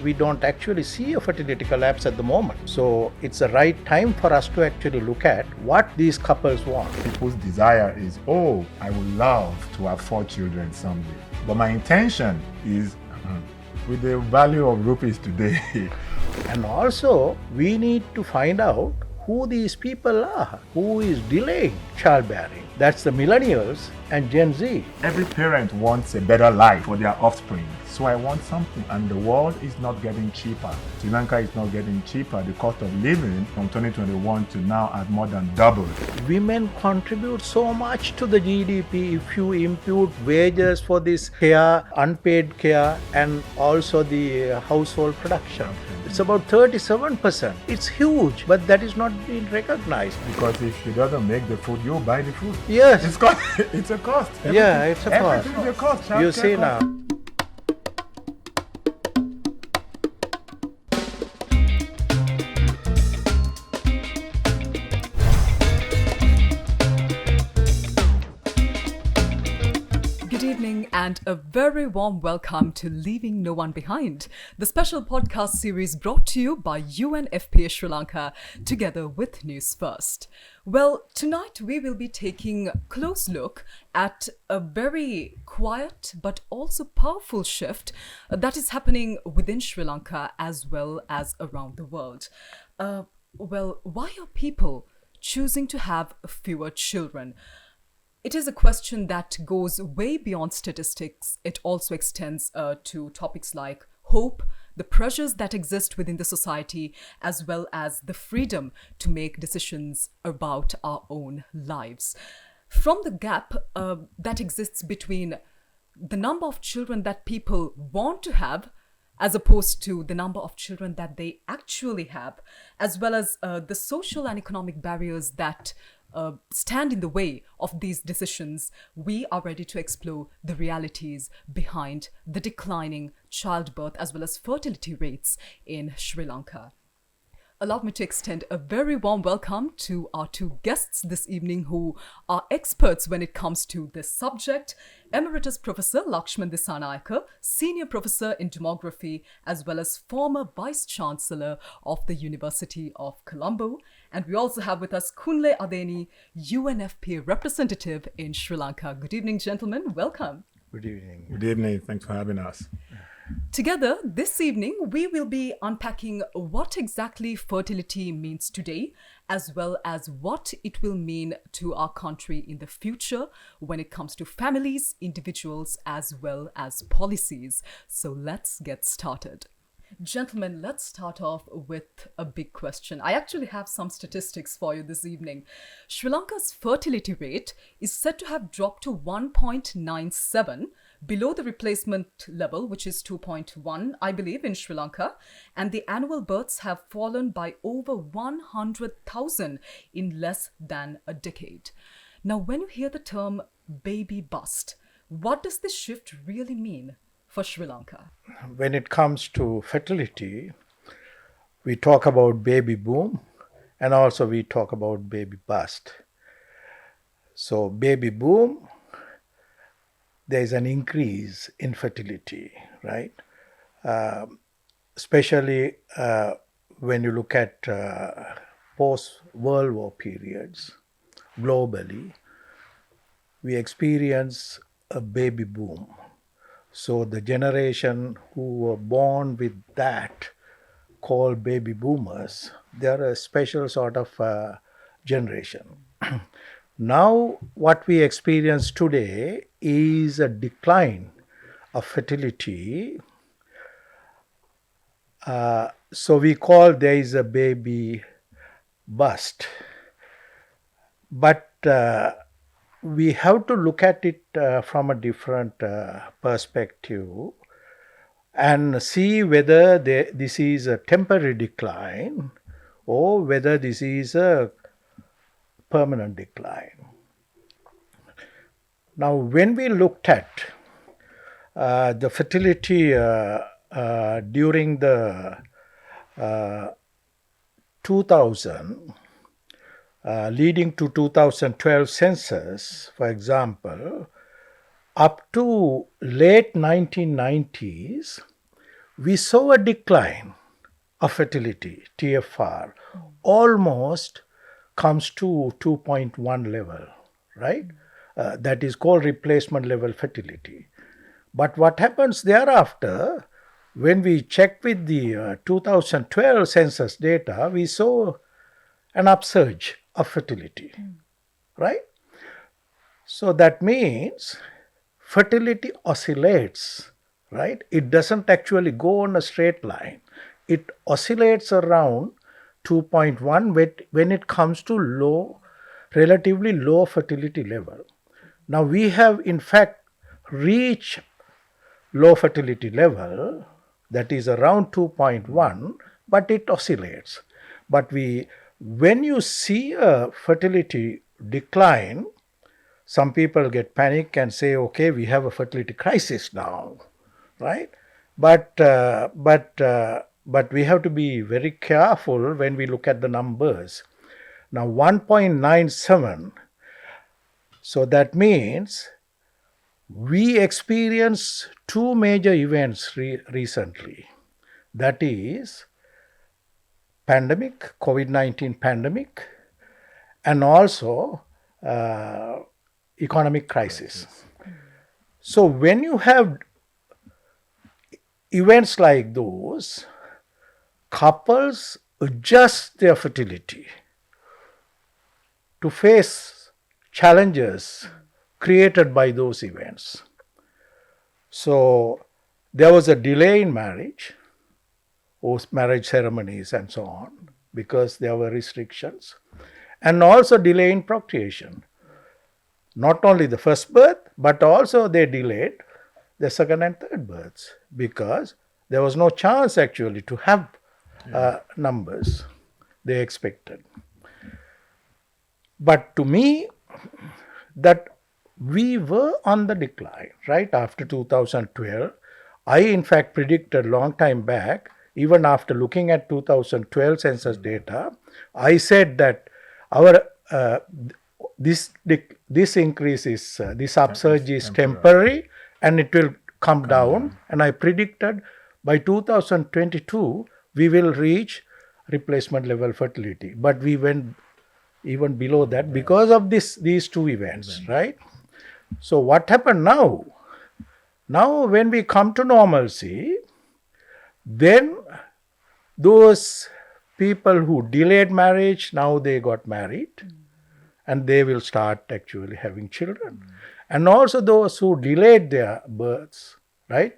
we don't actually see a fertility collapse at the moment. So it's the right time for us to actually look at what these couples want. People's desire is, oh, I would love to have 4 children someday. But my intention is, with the value of rupees today. And also, we need to find out who these people are, who is delaying childbearing. That's the millennials and Gen Z. Every parent wants a better life for their offspring. So I want something, and the world is not getting cheaper. Sri Lanka is not getting cheaper. The cost of living from 2021 to now has more than doubled. Women contribute so much to the GDP if you impute wages for this care, unpaid care, and also the household production. It's about 37%. It's huge, but that is not being recognized. Because if she doesn't make the food, you buy the food. Yes. It's a cost. Yeah, it's a cost. Everything's a cost. You see now. And a very warm welcome to Leaving No One Behind, the special podcast series brought to you by UNFPA Sri Lanka together with NewsFirst. Well, tonight we will be taking a close look at a very quiet but also powerful shift that is happening within Sri Lanka as well as around the world. Why are people choosing to have fewer children? It is a question that goes way beyond statistics. It also extends to topics like hope, the pressures that exist within the society, as well as the freedom to make decisions about our own lives. From the gap that exists between the number of children that people want to have as opposed to the number of children that they actually have, as well as the social and economic barriers that stand in the way of these decisions, we are ready to explore the realities behind the declining childbirth as well as fertility rates in Sri Lanka. Allow me to extend a very warm welcome to our 2 guests this evening who are experts when it comes to this subject. Emeritus Professor Lakshman Dissanayake, Senior Professor in Demography, as well as former Vice-Chancellor of the University of Colombo. And we also have with us Kunle Adeni, UNFPA representative in Sri Lanka. Good evening, gentlemen. Welcome. Good evening. Good evening. Thanks for having us. Together, this evening, we will be unpacking what exactly fertility means today, as well as what it will mean to our country in the future when it comes to families, individuals, as well as policies. So let's get started. Gentlemen, let's start off with a big question. I actually have some statistics for you this evening. Sri Lanka's fertility rate is said to have dropped to 1.97, below the replacement level, which is 2.1, I believe, in Sri Lanka. And the annual births have fallen by over 100,000 in less than a decade. Now, when you hear the term baby bust, what does this shift really mean for Sri Lanka? When it comes to fertility, we talk about baby boom and also we talk about baby bust. So baby boom, there is an increase in fertility, right? Especially when you look at post-World War periods, globally, we experience a baby boom. So the generation who were born with that, called baby boomers, they're a special sort of generation. Now, what we experience today is a decline of fertility. So we call there is a baby bust. But we have to look at it from a different perspective and see whether this is a temporary decline or whether this is a permanent decline. Now, when we looked at the fertility during the 2000, leading to 2012 census, for example, up to late 1990s, we saw a decline of fertility, TFR, almost comes to 2.1 level, right? That is called replacement level fertility. But what happens thereafter, when we check with the 2012 census data, we saw an upsurge of fertility, right? So that means fertility oscillates, right? It doesn't actually go on a straight line. It oscillates around 2.1 when it comes to relatively low fertility level. Now we have in fact reached low fertility level, that is around 2.1, but it oscillates. But when you see a fertility decline, some people get panic and say, okay, we have a fertility crisis now, right? But we have to be very careful when we look at the numbers. Now 1.97, so that means we experienced two major events recently. That is pandemic, COVID-19 pandemic, and also economic crisis. So when you have events like those, couples adjust their fertility to face challenges created by those events. So there was a delay in marriage, or marriage ceremonies and so on, because there were restrictions, and also delay in procreation. Not only the first birth, but also they delayed the second and third births because there was no chance actually to have numbers they expected. But to me, that we were on the decline right after 2012. I in fact predicted long time back, even after looking at 2012 census data, I said that our this increase is this upsurge is temporary and it will come down. And I predicted by 2022 we will reach replacement level fertility, but we went even below that because of these two events, right? So what happened now? Now when we come to normalcy, then those people who delayed marriage, now they got married and they will start actually having children. And also those who delayed their births, right,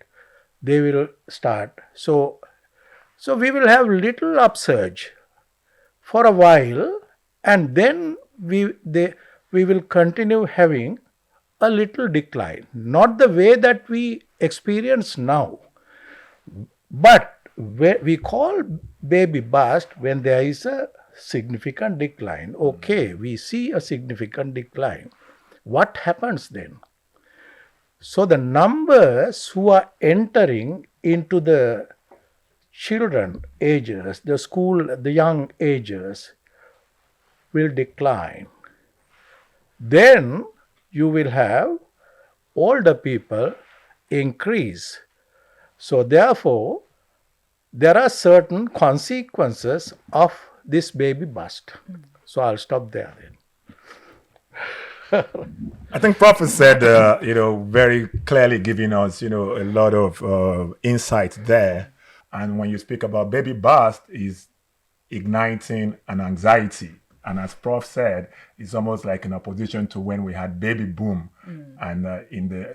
they will start. So we will have little upsurge for a while, and then we will continue having a little decline. Not the way that we experience now, but we call baby bust when there is a significant decline. Okay, we see a significant decline. What happens then? So the numbers who are entering into the children ages, the young ages will decline. Then you will have older people increase. So therefore, there are certain consequences of this baby bust. So I'll stop there then. I think Prof said, very clearly giving us, a lot of insight there. And when you speak about baby bust, is igniting an anxiety. And as Prof said, it's almost like in opposition to when we had baby boom, and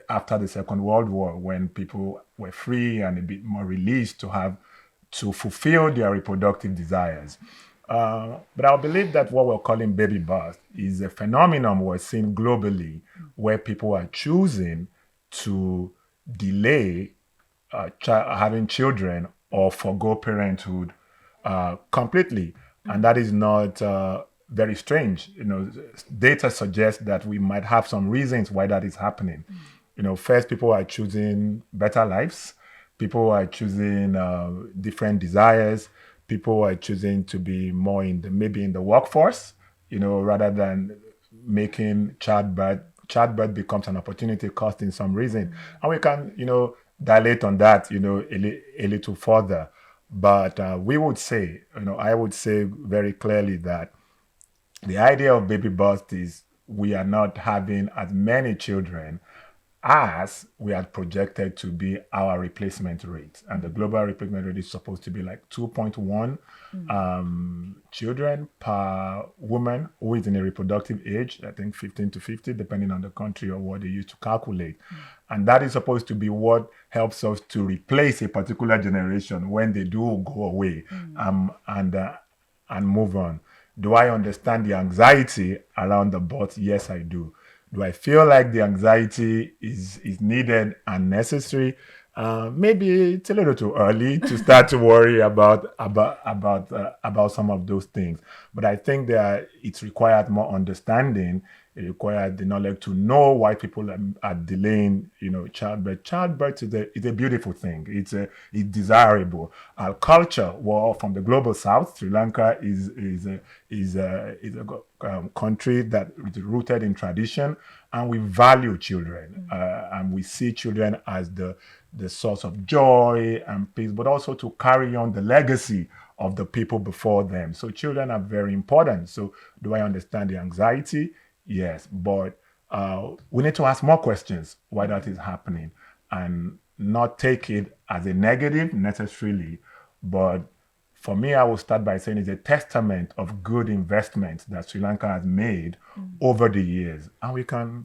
after the Second World War, when people were free and a bit more released to fulfill their reproductive desires. But I believe that what we're calling baby bust is a phenomenon we're seeing globally, where people are choosing to delay having children or forgo parenthood completely. And that is not very strange. Data suggests that we might have some reasons why that is happening. First, people are choosing better lives. People are choosing different desires. People are choosing to be more maybe in the workforce, rather than making childbirth. Childbirth becomes an opportunity cost in some reason. And we can, dilate on that, a little further. But we would say, I would say very clearly that the idea of baby bust is we are not having as many children as we had projected to be our replacement rate. And the global replacement rate is supposed to be like 2.1 children per woman who is in a reproductive age, I think 15 to 50, depending on the country or what they use to calculate. And that is supposed to be what helps us to replace a particular generation when they do go away and move on. Do I understand the anxiety around the birth? Yes, I do. Do I feel like the anxiety is needed and necessary? Maybe it's a little too early to start to worry about some of those things. But I think it's required more understanding. It required the knowledge to know why people are delaying, childbirth. Childbirth is a beautiful thing. It's desirable. Our culture, well, from the global south, Sri Lanka is a country that is rooted in tradition, and we value children, and we see children as the source of joy and peace, but also to carry on the legacy of the people before them. So children are very important. So do I understand the anxiety? Yes, but we need to ask more questions why that is happening and not take it as a negative necessarily. But for me, I will start by saying it's a testament of good investments that Sri Lanka has made over the years. And we can,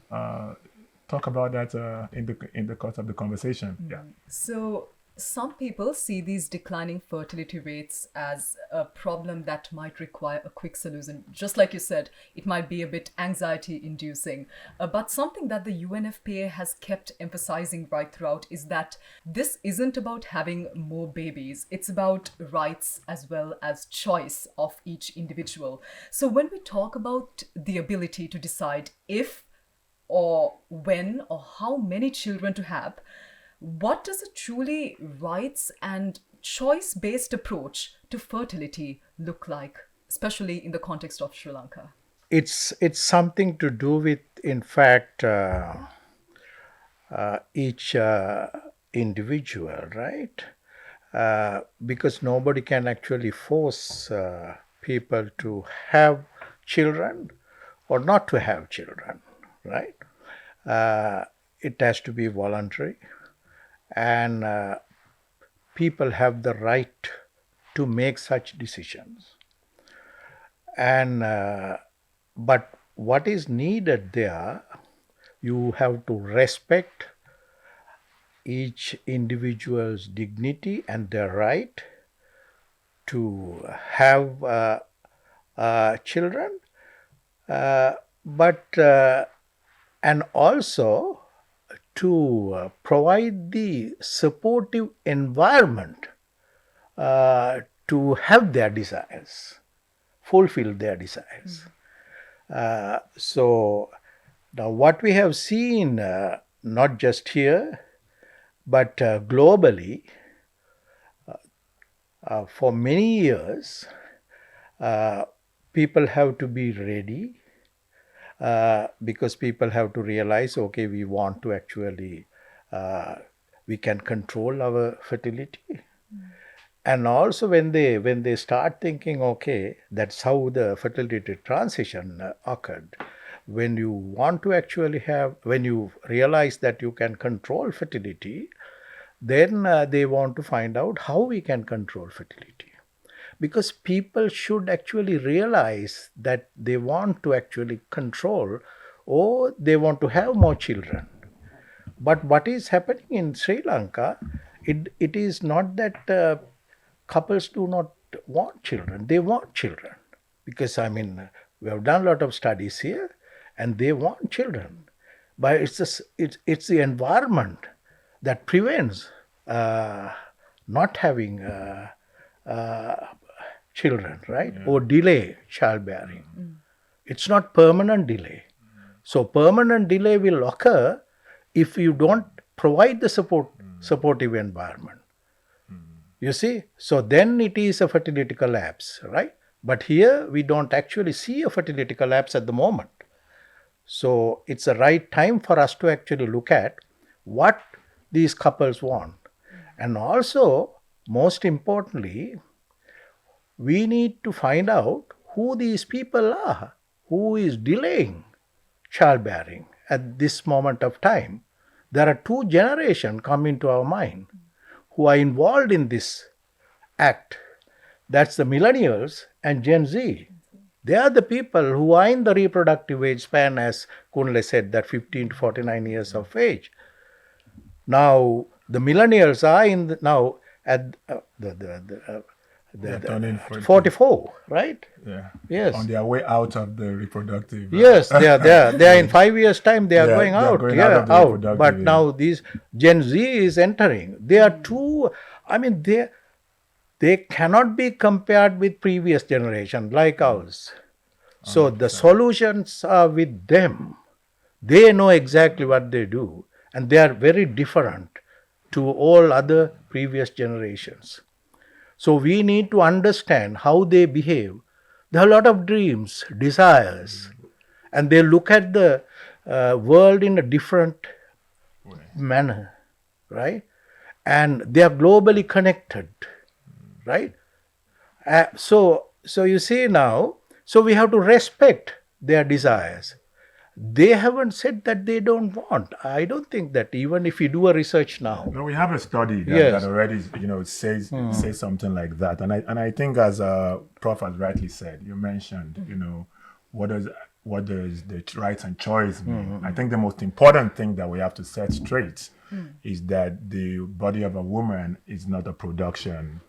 talk about that in the course of the conversation. Yeah. So some people see these declining fertility rates as a problem that might require a quick solution. Just like you said, it might be a bit anxiety inducing. But something that the UNFPA has kept emphasizing right throughout is that this isn't about having more babies. It's about rights as well as choice of each individual. So when we talk about the ability to decide if or when or how many children to have, what does a truly rights and choice-based approach to fertility look like, especially in the context of Sri Lanka? It's something to do with, in fact, each individual, right? Because nobody can actually force people to have children or not to have children, right? It has to be voluntary. And people have the right to make such decisions. And but what is needed there, you have to respect each individual's dignity and their right to have children, but and also to provide the supportive environment to have their desires, fulfill their desires. So now what we have seen, not just here, but globally, for many years, people have to be ready because people have to realize, okay, we want to actually, we can control our fertility. And also when they start thinking, okay, that's how the fertility transition occurred. When you want to actually have, when you realize that you can control fertility, then they want to find out how we can control fertility. Because people should actually realize that they want to actually control or they want to have more children. But what is happening in Sri Lanka, it is not that couples do not want children. They want children. Because, I mean, we have done a lot of studies here and they want children. But it's the environment that prevents not having children, right? Or delay childbearing. It's not permanent delay. So permanent delay will occur if you don't provide the supportive environment. You see? So then it is a fertility collapse, right? But here we don't actually see a fertility collapse at the moment. So it's the right time for us to actually look at what these couples want. And also, most importantly, we need to find out who these people are, who is delaying childbearing at this moment of time. There are two generations come into our mind who are involved in this act. That's the millennials and Gen Z. They are the people who are in the reproductive age span, as Kunle said, that 15 to 49 years of age. Now, the millennials are now at They're turning 44, right? Yeah. Yes. On their way out of the reproductive. Yes, they are there. They are in 5 years' time. They are They are- going they are out. going out Yeah, of the out. reproductive But age. now these Gen Z is entering. They are too. I mean, they cannot be compared with previous generation like ours. So the solutions are with them. They know exactly what they do, and they are very different to all other previous generations. So we need to understand how they behave. There are a lot of dreams, desires, and they look at the world in a different manner, right? And they are globally connected, right? So you see now, so we have to respect their desires. They haven't said that they don't want. I don't think that even if you do a research now. No, we have a study that, Yes. that already, says something like that, and I think, as Prof has rightly said, you mentioned, what does the rights and choice mean? I think the most important thing that we have to set straight is that the body of a woman is not a production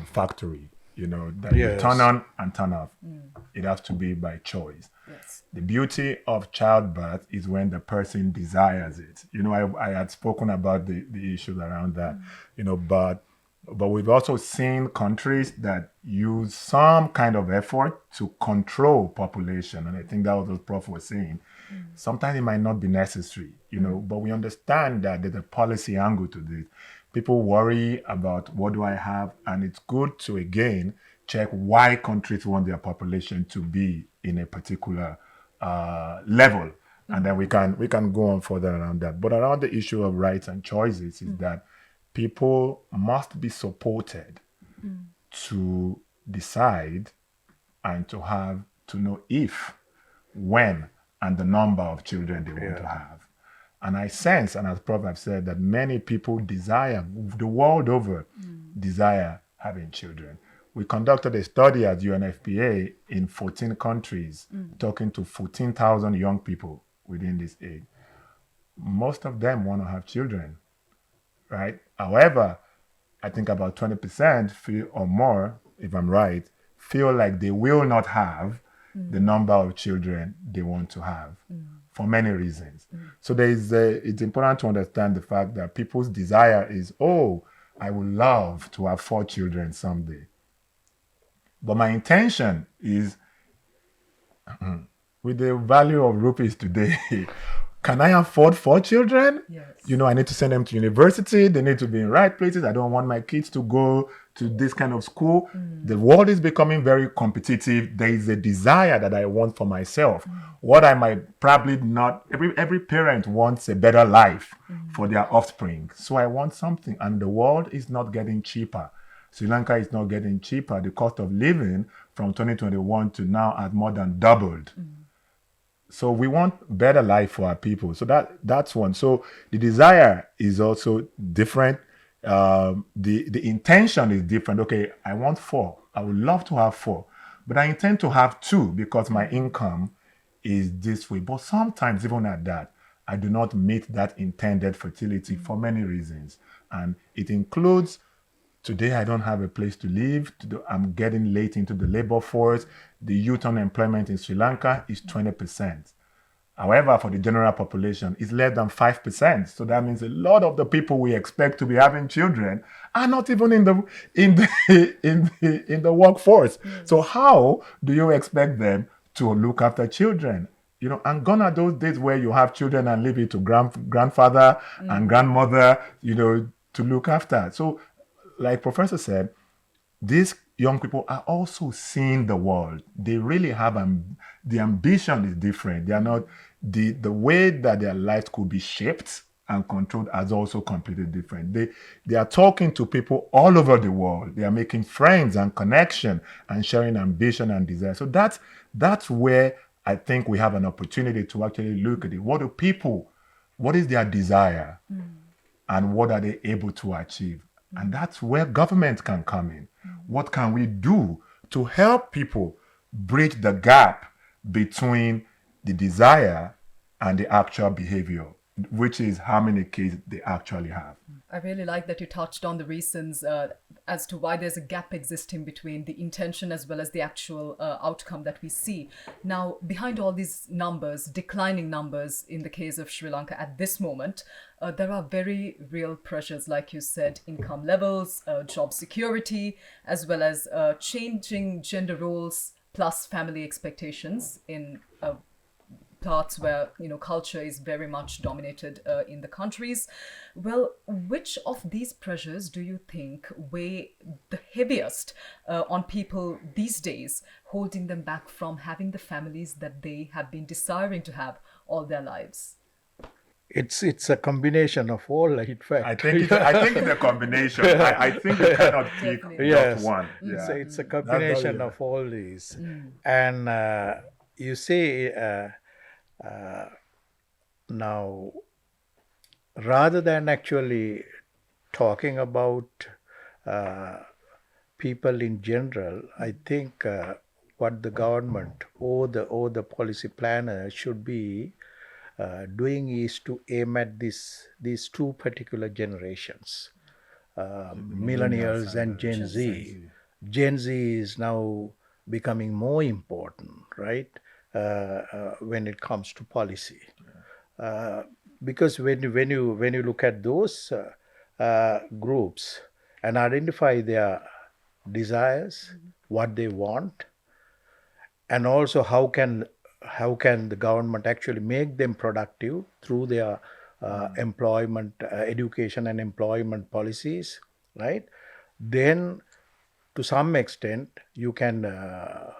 factory. That you Yes. turn on and turn off. It has to be by choice. Yes. The beauty of childbirth is when the person desires it. I had spoken about the issues around that, but we've also seen countries that use some kind of effort to control population. And I think that was what Prof was saying. Sometimes it might not be necessary, but we understand that there's a policy angle to this. People worry about what do I have, and it's good to, again, check why countries want their population to be in a particular level, and then we can go on further around that. But around the issue of rights and choices is that people must be supported to decide and to know if, when, and the number of children they want to have. And I sense, and as Prof have said, that many people desire, the world over, desire having children. We conducted a study at UNFPA in 14 countries, talking to 14,000 young people within this age. Most of them want to have children, right? However, I think about 20% feel, or more, if I'm right, feel like they will not have the number of children they want to have for many reasons. So it's important to understand the fact that people's desire is, I would love to have 4 children someday. But my intention is, with the value of rupees today, can I afford 4 children? Yes. I need to send them to university. They need to be in right places. I don't want my kids to go to this kind of school. The world is becoming very competitive. There is a desire that I want for myself. What I might probably not, every parent wants a better life for their offspring. So I want something, and the world is not getting cheaper. Sri Lanka is not getting cheaper. The cost of living from 2021 to now has more than doubled. So we want better life for our people. So that's one. So the desire is also different. The intention is different. Okay, I want 4. I would love to have 4, but I intend to have 2 because my income is this way. But sometimes, even at that, I do not meet that intended fertility for many reasons. And it includes, today I don't have a place to live. I'm getting late into the labor force. The youth unemployment in Sri Lanka is 20%. However, for the general population, it's less than 5%. So that means a lot of the people we expect to be having children are not even in the workforce. So how do you expect them to look after children? And gone are those days where you have children and leave it to grandfather and grandmother, to look after. So, like Professor said, these young people are also seeing the world. They really have the ambition is different. They are not the way that their lives could be shaped and controlled as also completely different. They are talking to people all over the world. They are making friends and connection and sharing ambition and desire. So that's where I think we have an opportunity to actually look at it. What is their desire? And what are they able to achieve? And that's where government can come in. What can we do to help people bridge the gap between the desire and the actual behavior, which is how many kids they actually have? I really like that you touched on the reasons as to why there's a gap existing between the intention as well as the actual outcome that we see. Now, behind all these numbers, declining numbers in the case of Sri Lanka at this moment, there are very real pressures, like you said, income levels, job security, as well as changing gender roles plus family expectations in parts where culture is very much dominated in the countries. Well, which of these pressures do you think weigh the heaviest on people these days, holding them back from having the families that they have been desiring to have all their lives? It's a combination of all, in fact. I think it's a combination. I think you cannot pick Yes. just one. It's a combination of all these. And you see, now, rather than actually talking about people in general, I think what the government or the policy planner should be doing is to aim at these two particular generations, millennials and Gen Z. Gen Z is now becoming more important, right, when it comes to policy. Because when you look at those groups and identify their desires, what they want, and also how can the government actually make them productive through their employment, education and employment policies, right? Then to some extent you can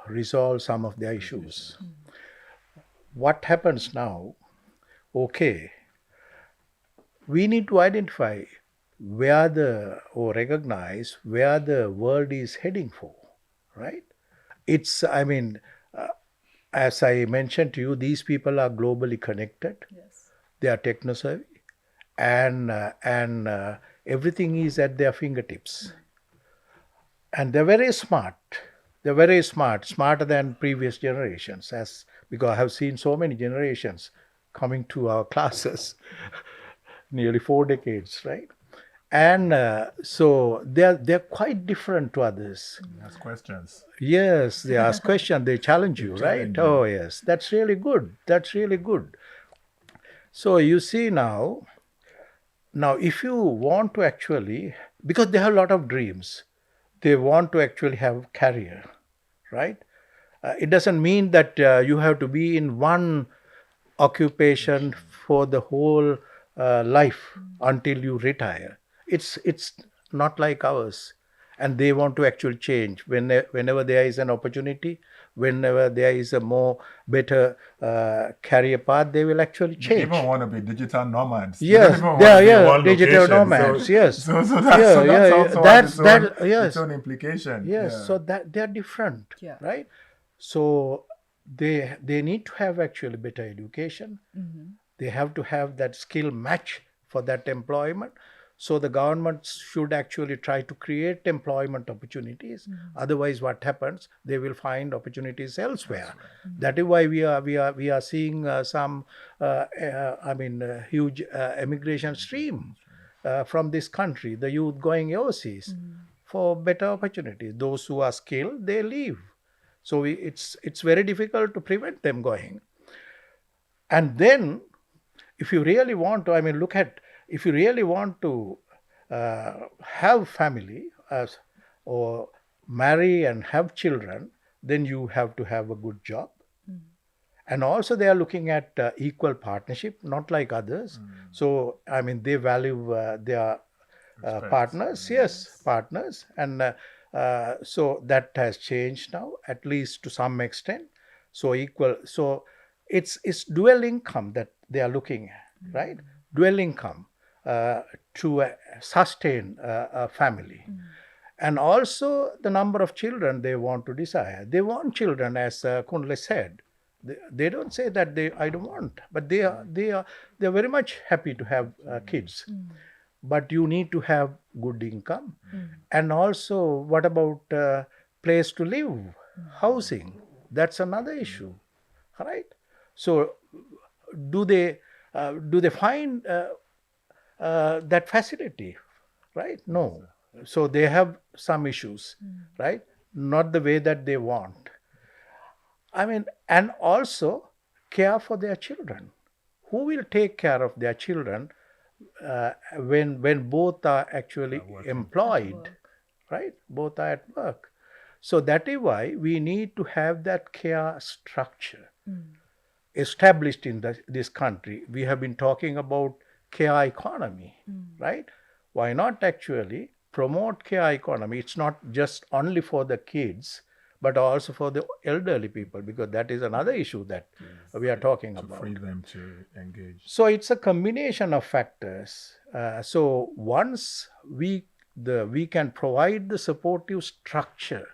resolve some of their issues. What happens now? Okay, we need to identify or recognize where the world is heading for, right? As I mentioned to you, these people are globally connected. Yes. They are techno-savvy, and everything is at their fingertips. And they're very smart. They're very smart, smarter than previous generations, because I have seen so many generations coming to our classes, nearly 4 decades, right? And so they're quite different to others. Ask questions. Yes, they ask questions, they challenge you, right? Oh, yes, that's really good. That's really good. So you see now, if you want to actually, because they have a lot of dreams, they want to actually have career, right? It doesn't mean that you have to be in one occupation for the whole life until you retire. It's not like ours. And they want to actually change whenever there is an opportunity, whenever there is a better career path, they will actually change. They even want to be digital nomads. Yes, digital nomads. Yes. So that's also its own implication. Yes, so that they are different, right? So they need to have actually better education. They have to have that skill match for that employment. So the government should actually try to create employment opportunities. Otherwise, what happens? They will find opportunities elsewhere. That is why we are seeing some huge immigration stream from this country. The youth going overseas for better opportunities. Those who are skilled, they leave. So it's very difficult to prevent them going. And then, if you really want to, if you really want to have family or marry and have children, then you have to have a good job. And also they are looking at equal partnership, not like others. So, they value their partners. Yes, partners. And so that has changed now, at least to some extent. So equal. So it's dual income that they are looking at, right? dwell income to sustain a family. And also the number of children they want to desire. They want children, as Kundle said. They don't say that I don't want, but they're very much happy to have kids. But you need to have good income. And also, what about place to live, housing? That's another issue, right? So, do they find that facility, right? No. So they have some issues, right? Not the way that they want. I mean, and also care for their children. Who will take care of their children when both are actually employed, right? Both are at work. So that is why we need to have that care structure established in this country. We have been talking about care economy, right? Why not actually promote care economy? It's not just only for the kids, but also for the elderly people, because that is another issue that we are talking about. To free them to engage. So it's a combination of factors. So once we can provide the supportive structure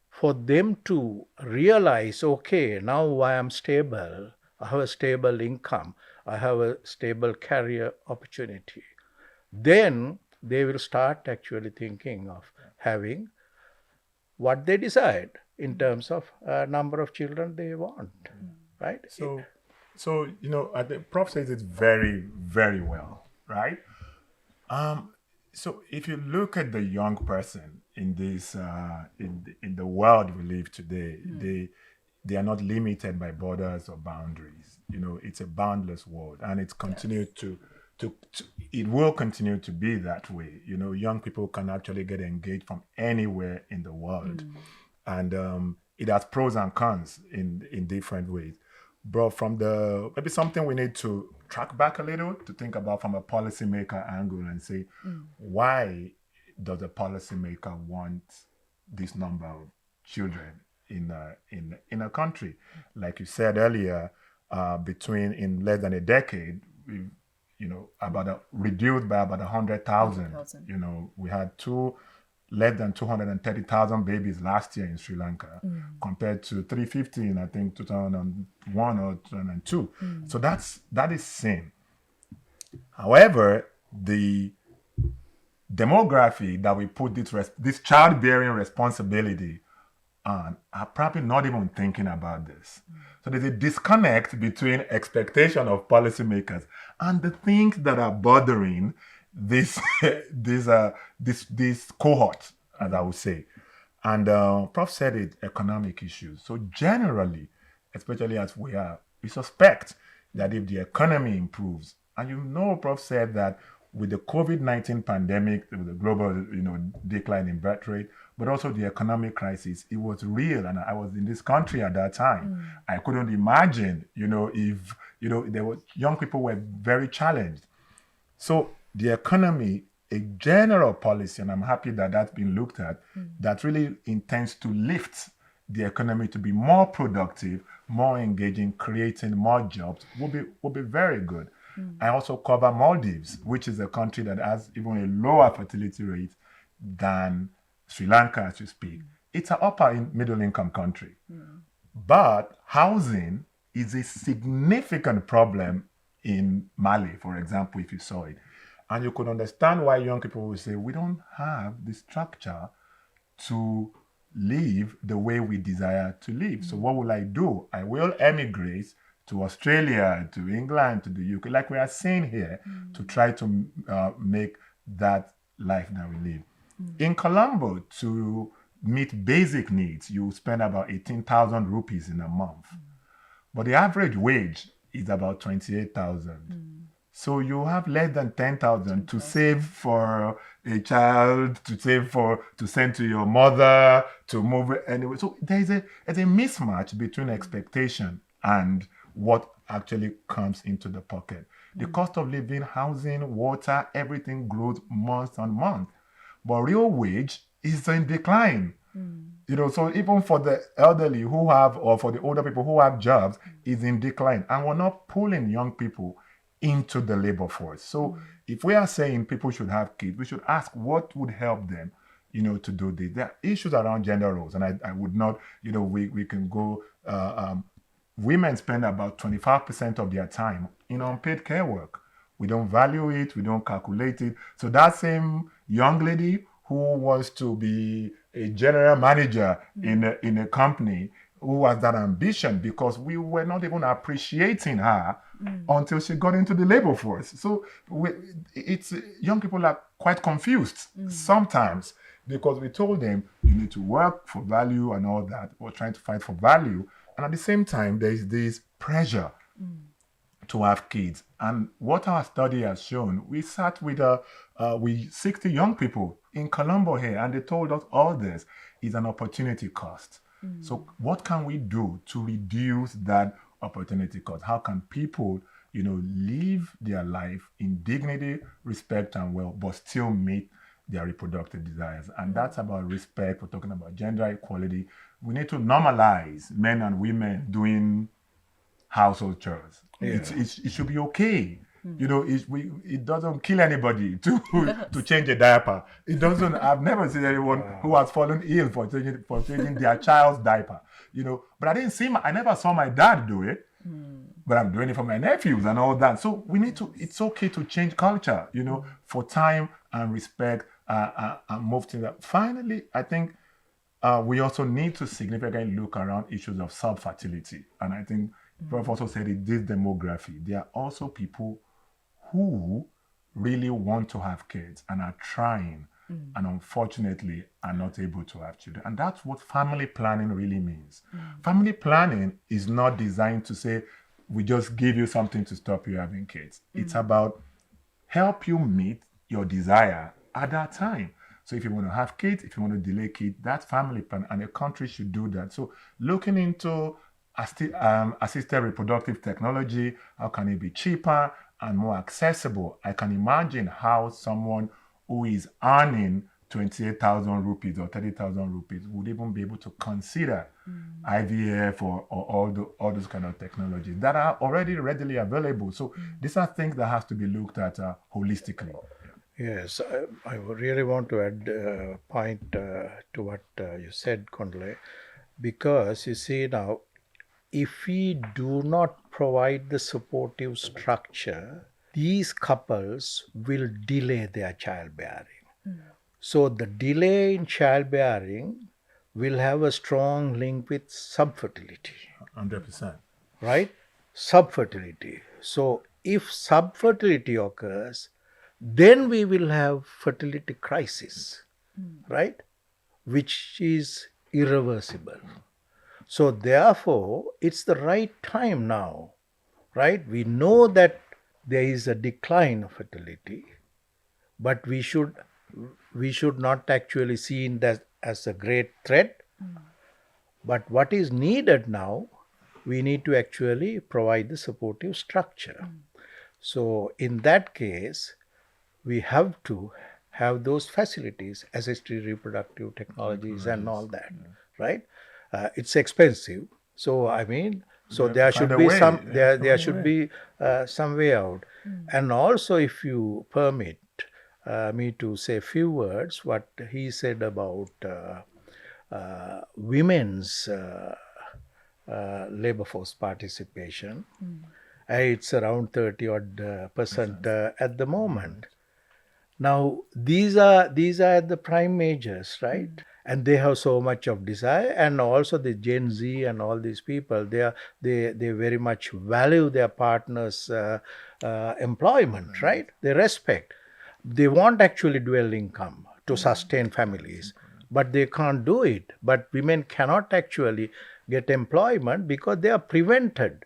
for them to realize, okay, now I am stable, I have a stable income, I have a stable career opportunity, then they will start actually thinking of having what they decide in terms of number of children they want, right? So I think Prof says it very, very well, right? So if you look at the young person in this in the world we live today, they are not limited by borders or boundaries. It's a boundless world, and it's continued to it will continue to be that way. Young people can actually get engaged from anywhere in the world, and it has pros and cons in different ways. But from maybe something we need to track back a little to think about from a policymaker angle and say, why does a policymaker want this number of children in a country? Like you said earlier, in less than a decade, we've reduced by about 100,000. We had less than 230,000 babies last year in Sri Lanka, compared to 350 in, I think, 2001 or 2002. So that is same. However, the demography that we put this childbearing responsibility on are probably not even thinking about this. So there's a disconnect between expectation of policymakers and the things that are bothering this cohort, as I would say. And Prof said it, economic issues. So generally, especially as we suspect that if the economy improves, and Prof said that with the COVID-19 pandemic, with the global decline in birth rate, but also the economic crisis, it was real. And I was in this country at that time. I couldn't imagine, if young people were very challenged. So the economy, a general policy, and I'm happy that that's been looked at, that really intends to lift the economy to be more productive, more engaging, creating more jobs, will be very good. I also cover Maldives, which is a country that has even a lower fertility rate than Sri Lanka, as you speak. It's an upper middle income country. But housing is a significant problem in Mali, for example, if you saw it. And you could understand why young people will say, we don't have the structure to live the way we desire to live. So what will I do? I will emigrate to Australia, to England, to the UK, like we are saying here, to try to make that life that we live. In Colombo, to meet basic needs, you spend about 18,000 rupees in a month. But the average wage is about 28,000. So you have less than 10,000 to save for a child, to send to your mother, to move anyway. So there's a mismatch between expectation and what actually comes into the pocket. The cost of living, housing, water, everything grows month on month. But real wage is in decline. So even for the elderly or for the older people who have jobs, is in decline. And we're not pulling young people into the labor force. So if we are saying people should have kids, we should ask what would help them, to do this. There are issues around gender roles, and I would not, we can go, women spend about 25% of their time in unpaid care work. We don't value it, we don't calculate it. So that same young lady who wants to be a general manager in a company, who has that ambition, because we were not even appreciating her until she got into the labor force. So it's young people are quite confused sometimes, because we told them you need to work for value and all that. We're trying to fight for value, and at the same time there is this pressure to have kids. And what our study has shown, we sat with 60 young people in Colombo here, and they told us all this is an opportunity cost. So what can we do to reduce that opportunity cost? How can people, live their life in dignity, respect, and well, but still meet their reproductive desires? And that's about respect. We're talking about gender equality. We need to normalize men and women doing household chores. Yeah. It should be okay. It doesn't kill anybody to change a diaper. It doesn't. I've never seen anyone who has fallen ill for changing their child's diaper. But I never saw my dad do it. But I'm doing it for my nephews and all that. So we need to. It's okay to change culture. For time and respect and move to that. Finally, I think we also need to significantly look around issues of subfertility. And I think Prof also said it. This demography. There are also people who really want to have kids and are trying and unfortunately are not able to have children. And that's what family planning really means. Family planning is not designed to say, we just give you something to stop you having kids. It's about help you meet your desire at that time. So if you want to have kids, if you want to delay kids, that's family plan, and a country should do that. So looking into assisted reproductive technology, how can it be cheaper and more accessible? I can imagine how someone who is earning 28,000 rupees or 30,000 rupees would even be able to consider IVF or all those kind of technologies that are already readily available. So these are things that have to be looked at holistically. Yes, I really want to add a point to what you said, Kondle, because you see now, if we do not provide the supportive structure, these couples will delay their childbearing. So the delay in childbearing will have a strong link with subfertility. 100%. Right? Subfertility. So if subfertility occurs, then we will have fertility crisis, right? Which is irreversible. So therefore, it's the right time now, right? We know that there is a decline of fertility, but we should not actually see it as a great threat. But what is needed now, we need to actually provide the supportive structure. So in that case, we have to have those facilities, assisted reproductive technologies and all that, right? It's expensive. So there should be there should be some way out. And also, if you permit me to say a few words, what he said about women's labor force participation, it's around 30% at the moment. Now, these are the prime majors, right? And they have so much of desire, and also the Gen Z and all these people, they very much value their partner's employment, right? They respect. They want actually dual income to sustain families, but they can't do it. But women cannot actually get employment because they are prevented.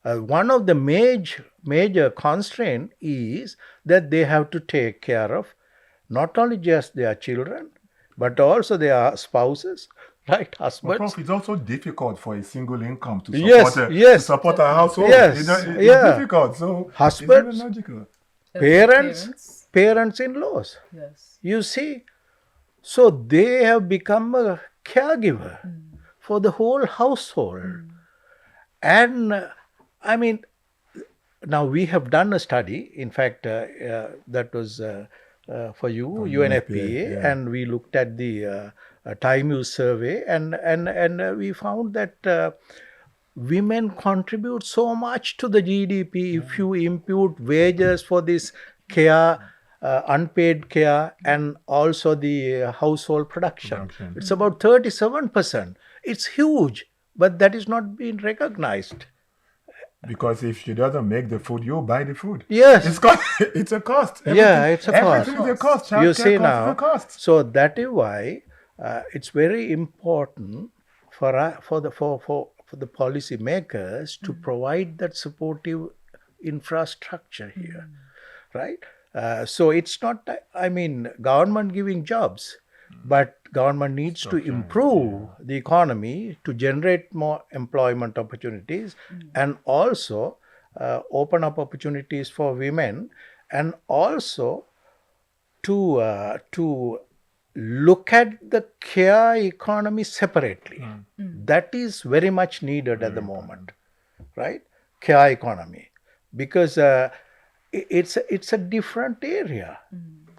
One of the major constraint is that they have to take care of not only just their children, but also their spouses, right? Husbands. Well, Prof, it's also difficult for a single income to support a household. Yes, it's difficult. So husbands, it's logical. Parents-in-laws. Yes. You see, so they have become a caregiver for the whole household. And now we have done a study. In fact, that was for you, UNFPA, yeah. and we looked at the time use survey, and we found that women contribute so much to the GDP if you impute wages for this care, unpaid care, and also the household production. It's about 37%. It's huge, but that is not being recognized. Because if she doesn't make the food, you buy the food. Yes. It's a cost. Yeah, it's a cost. Everything is a cost. You Childcare see cost now, is a cost. so that is why it's very important for the policy makers to provide that supportive infrastructure here, right? So it's not, I mean, government giving jobs, but government needs to improve the economy to generate more employment opportunities and also open up opportunities for women, and also to look at the care economy separately. That is very much needed at the moment, right? Care economy, because it's a different area.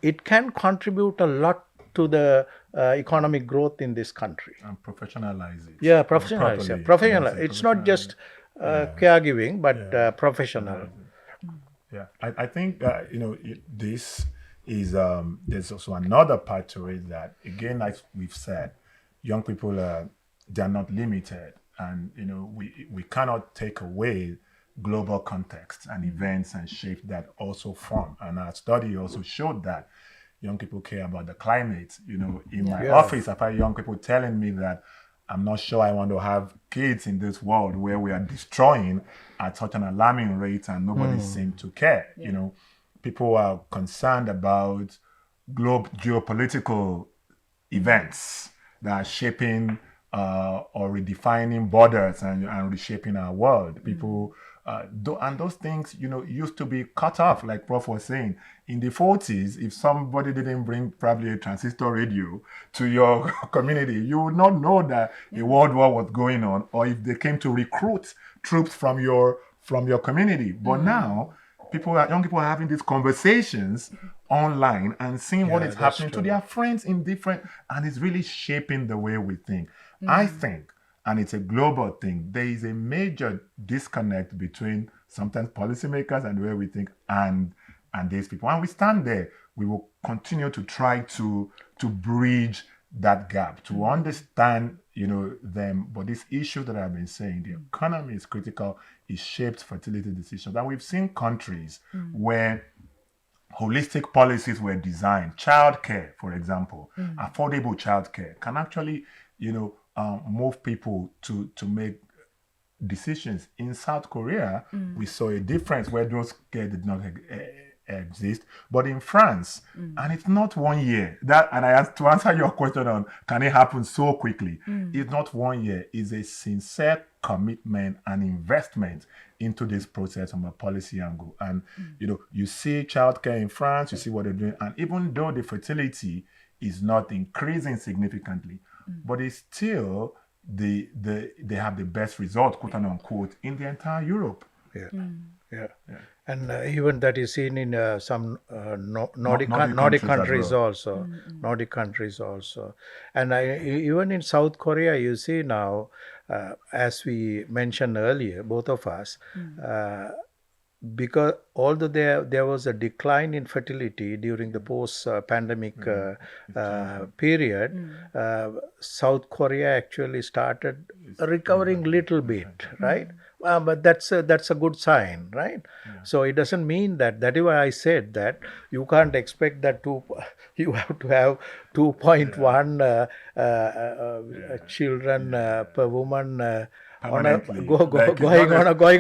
It can contribute a lot to the economic growth in this country. And professionalize it. Yeah, professionalize. Properly. Professional. Yes, It's not just caregiving, but professional. Yeah, I think this is there's also another part to it that, again, like we've said, young people they're not limited, and we cannot take away global context and events and shapes that also form. And our study also showed that young people care about the climate. In my office, I've had young people telling me that I'm not sure I want to have kids in this world where we are destroying at such an alarming rate and nobody seems to care. People are concerned about geopolitical events that are shaping or redefining borders and reshaping our world. People, and those things, used to be cut off, like Prof was saying. In the 40s, if somebody didn't bring probably a transistor radio to your community, you would not know that a world war was going on, or if they came to recruit troops from your community. But now, young people are having these conversations online and seeing what is happening to their friends and it's really shaping the way we think. I think, and it's a global thing, there is a major disconnect between sometimes policymakers and the way we think and these people. And we stand there, we will continue to try to bridge that gap, to understand, them. But this issue that I've been saying, the economy is critical, it shapes fertility decisions. And we've seen countries where holistic policies were designed. Childcare, for example, affordable childcare can actually, move people to make decisions. In South Korea, we saw a difference where those care did not exist, but in France, and it's not 1 year. And I asked to answer your question on can it happen so quickly? It's not 1 year. It's a sincere commitment and investment into this process from a policy angle. And you see childcare in France, you see what they're doing, and even though the fertility is not increasing significantly, but it's still they have the best result, quote unquote, in the entire Europe. Yeah. And even that is seen in some Nordic countries also. Nordic countries also. And even in South Korea, you see now, as we mentioned earlier, both of us, because although there was a decline in fertility during the post-pandemic period, South Korea actually started recovering little bit, right? But that's a good sign, right? So it doesn't mean that is why I said that you can't expect that you have to have 2.1 children per woman. Going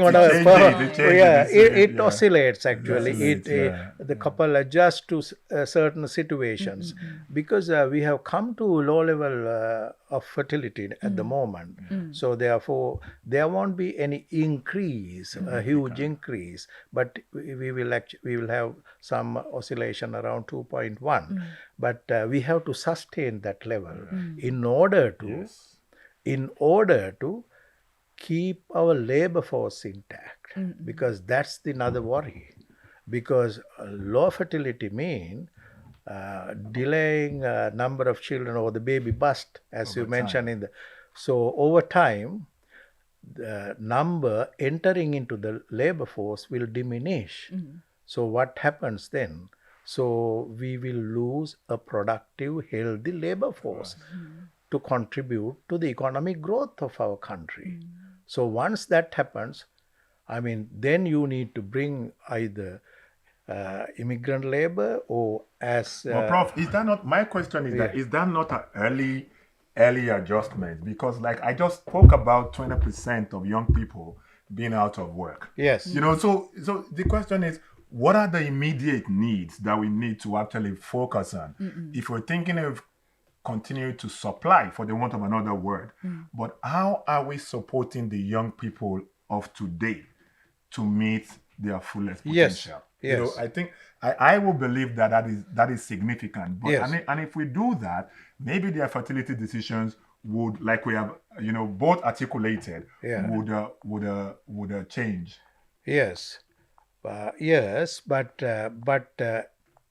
on it oscillates actually. The couple adjusts to certain situations because we have come to low level of fertility at the moment. So therefore there won't be any increase, a huge increase, but we will have some oscillation around 2.1. But we have to sustain that level in order to keep our labor force intact, because that's the another worry. Because low fertility mean delaying number of children or the baby bust, as you Over mentioned time. in the. So over time, the number entering into the labor force will diminish. So what happens then? So we will lose a productive, healthy labor force to contribute to the economic growth of our country. So once that happens, I mean, then you need to bring either immigrant labor or as Well, Prof, is that not, my question is that, is that not an early adjustment? Because like I just spoke about 20% of young people being out of work. yes, So the question is, what are the immediate needs that we need to actually focus on? If we're thinking of continue to supply, for the want of another word, but how are we supporting the young people of today to meet their fullest Yes, potential? yes. I think I will believe that is significant. But Yes. and if we do that, maybe their fertility decisions would, like we have both articulated, Yeah. would change. Yes, yes, but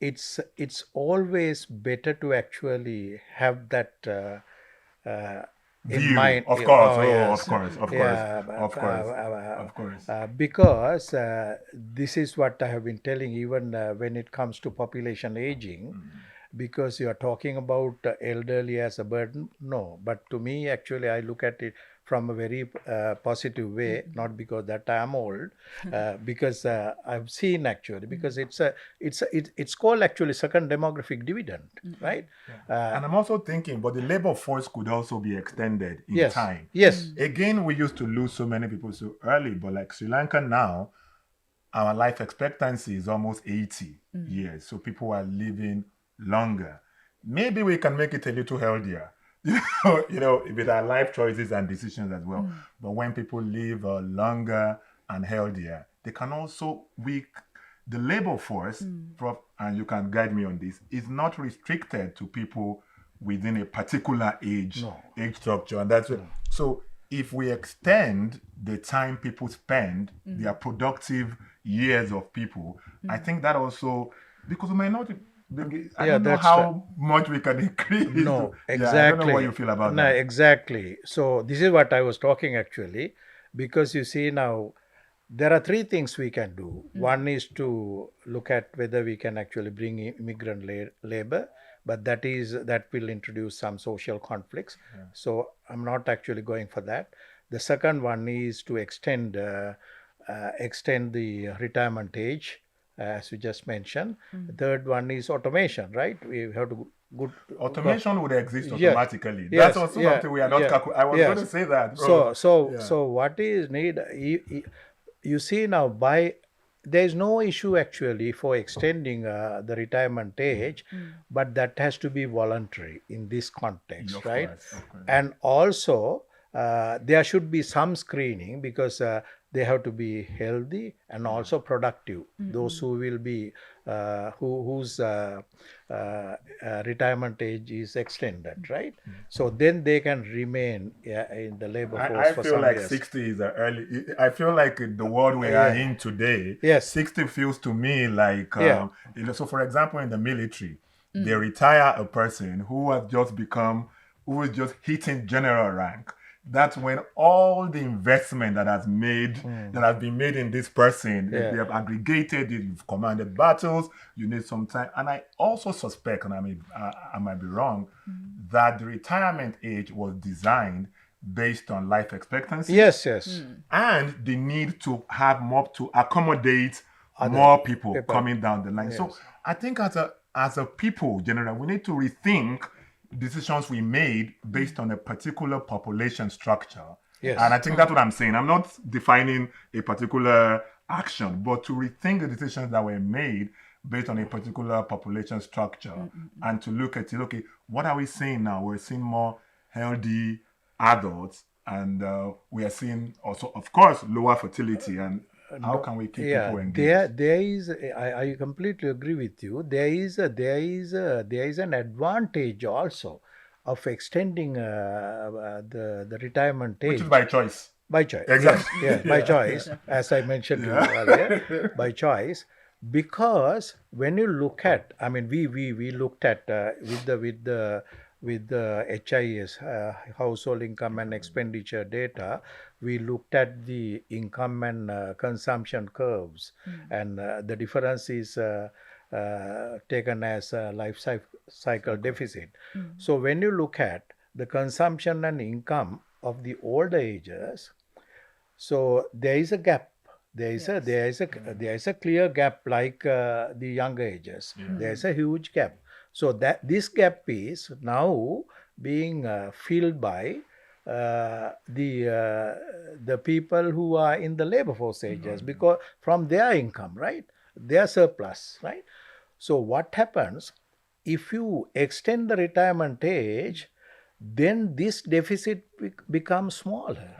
it's always better to actually have that in View, mind. of course. Oh, Oh, yes, of course, of course, yeah, of course, of course. because this is what I have been telling, even when it comes to population aging. Because you are talking about elderly as a burden. No, but to me, actually, I look at it from a very positive way. Not because that I am old, because I've seen actually. Because it's called actually second demographic dividend, right? And I'm also thinking, but the labor force could also be extended in Yes, time. yes, Again, we used to lose so many people so early, but like Sri Lanka now, our life expectancy is almost 80 years. So people are living longer. Maybe we can make it a little healthier, with our life choices and decisions as well. But when people live longer and healthier, they can also, the labor force, Prof, and you can guide me on this, is not restricted to people within a particular age structure. And that's so if we extend the time people spend, their productive years of people, I think that also, because we might not, I don't know that's how much we can increase. No, exactly. I don't know what you feel about No, that. exactly. So this is what I was talking actually, because you see now there are three things we can do. One is to look at whether we can actually bring immigrant labor, but that will introduce some social conflicts. So I'm not actually going for that. The second one is to extend the retirement age, as you just mentioned. The third one is automation, right? We have to good Automation would exist Yes, automatically. yes, That's also yeah, something we are not yeah, I was going yes. to say that. So what is need? You see now, there is no issue actually for extending the retirement age, but that has to be voluntary in this context, Of right? course, of course. And also there should be some screening, because they have to be healthy and also productive. Those who will be whose retirement age is extended, right? So then they can remain in the labor force I for feel some like years. 60 is early. I feel like the world we are in today, Yes. 60 feels to me like, Yeah. So for example, in the military, they retire a person who has just become, who is just hitting general rank. That's when all the investment that has been made in this person, Yeah. they have aggregated it, you've commanded battles, you need some time. And I also suspect, and I might be wrong, that the retirement age was designed based on life expectancy. Yes, yes. And the need to have more to accommodate more people coming down the line. Yes. So I think as a people, generally, we need to rethink decisions we made based on a particular population structure. Yes. And I think that's what I'm saying. I'm not defining a particular action, but to rethink the decisions that were made based on a particular population structure and to look at it, okay, what are we seeing now? We're seeing more healthy adults, and we are seeing also, of course, lower fertility. And how can we keep people engaged? There is. I completely agree with you. There is an advantage also of extending the retirement age. Which is by choice. By choice. Exactly. Yes, by choice, as I mentioned to you earlier, by choice, because when you look at, I mean, we looked at with the HIS, household income and expenditure data, we looked at the income and consumption curves, and the difference is taken as a cycle deficit. So when you look at the consumption and income of the older ages, so there is a gap. There is a clear gap, like the younger ages. There is a huge gap. So that this gap is now being filled by the people who are in the labor force ages, because from their income, right, their surplus, right. So what happens if you extend the retirement age? Then this deficit becomes smaller.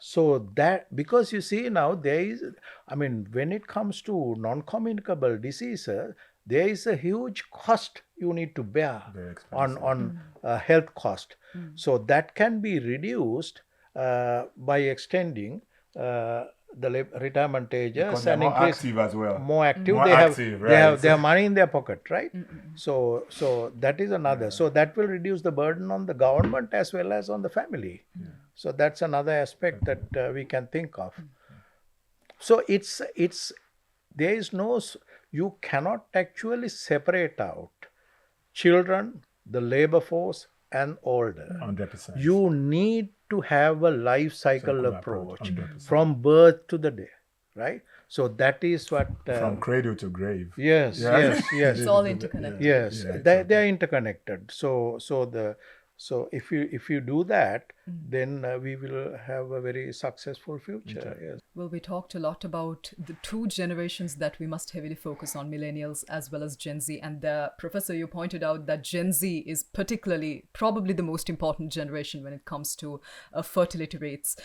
So that, because you see now there is, I mean, when it comes to non-communicable diseases, there is a huge cost you need to bear on health cost. So that can be reduced by extending retirement ages, because they're and more increase active as well. more active. More They active, right. have money in their pocket, right? So that is another. So that will reduce the burden on the government as well as on the family. So that's another aspect that we can think of. So it's there is no, you cannot actually separate out children, the labor force, and older. 100%. You need to have a life cycle approach 100%. from birth to the day, right? So that is what From cradle to grave. yes. It's all interconnected. Yes, Yeah, they are interconnected. So if you do that, then we will have a very successful future. Yes. Well, we talked a lot about the two generations that we must heavily focus on, millennials as well as Gen Z. And Professor, you pointed out that Gen Z is particularly probably the most important generation when it comes to fertility rates.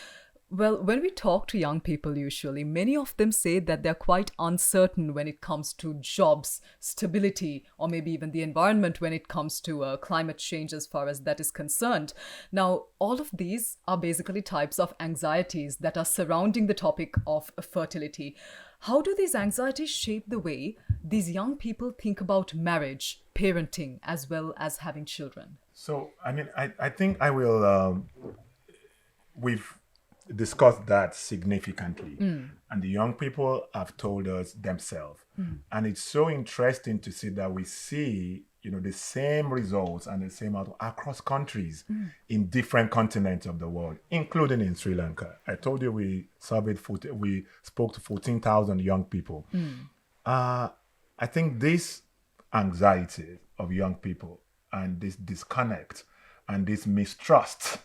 Well, when we talk to young people, usually, many of them say that they're quite uncertain when it comes to jobs, stability, or maybe even the environment when it comes to climate change as far as that is concerned. Now, all of these are basically types of anxieties that are surrounding the topic of fertility. How do these anxieties shape the way these young people think about marriage, parenting, as well as having children? So, I mean, I think I will, we've discussed that significantly. And the young people have told us themselves. And it's so interesting to see that we see, the same results and the same outcome across countries in different continents of the world, including in Sri Lanka. I told you we spoke to 14,000 young people. I think this anxiety of young people and this disconnect and this mistrust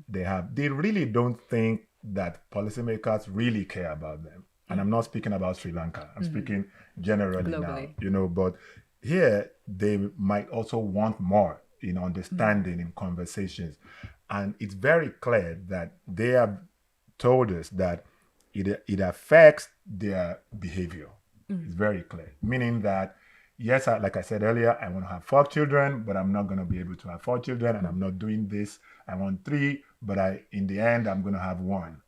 they really don't think that policymakers really care about them. And I'm not speaking about Sri Lanka. I'm speaking generally Globally. now, but here they might also want more in understanding, in conversations. And it's very clear that they have told us that it affects their behavior. It's very clear, meaning that yes, like I said earlier, I want to have 4 children, but I'm not going to be able to have 4 children, and I'm not doing this. I want 3, but in the end, I'm going to have 1.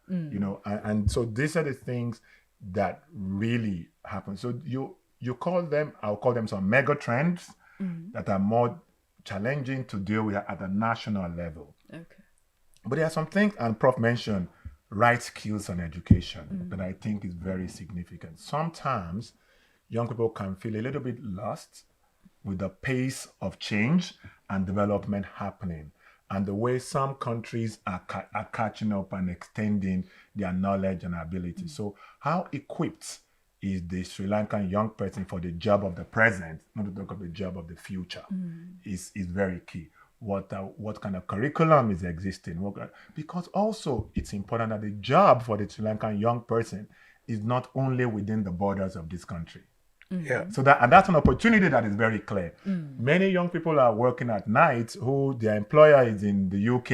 And so these are the things that really happen. So you call them, I'll call them some mega trends that are more challenging to deal with at a national level. Okay. But there are some things, and Prof mentioned right skills and education that I think is very significant. Sometimes young people can feel a little bit lost with the pace of change and development happening and the way some countries are catching up and extending their knowledge and ability. So how equipped is the Sri Lankan young person for the job of the present, not to talk of the job of the future, is very key. What kind of curriculum is existing? Because also it's important that the job for the Sri Lankan young person is not only within the borders of this country. Yeah. So that's an opportunity that is very clear. Many young people are working at night who their employer is in the UK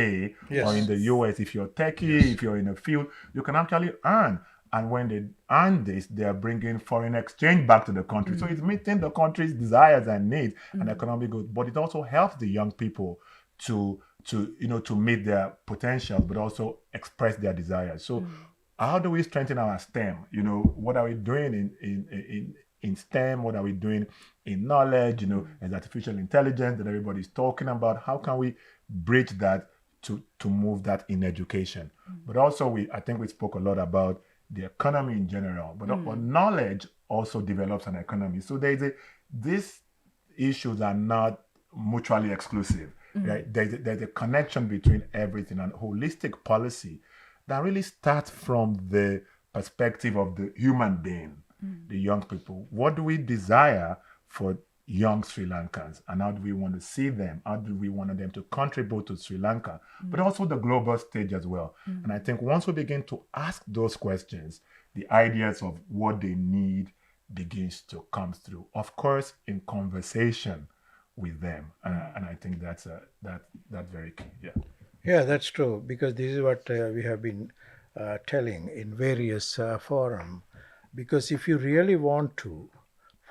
or in the US. If you're techie, if you're in a field, you can actually earn. And when they earn this, they're bringing foreign exchange back to the country. So it's meeting the country's desires and needs and economic growth. But it also helps the young people to to meet their potential, but also express their desires. So how do we strengthen our STEM? What are we doing in STEM? What are we doing in knowledge? As artificial intelligence that everybody's talking about, how can we bridge that to move that in education? But also I think we spoke a lot about the economy in general, but knowledge also develops an economy. So these issues are not mutually exclusive. Right? There's a connection between everything, and holistic policy that really starts from the perspective of the human being, the young people. What do we desire for young Sri Lankans, and how do we want to see them? How do we want them to contribute to Sri Lanka, but also the global stage as well? And I think once we begin to ask those questions, the ideas of what they need begins to come through. Of course, in conversation with them, and I think that's very key. Yeah, that's true, because this is what we have been telling in various forums. Because if you really want to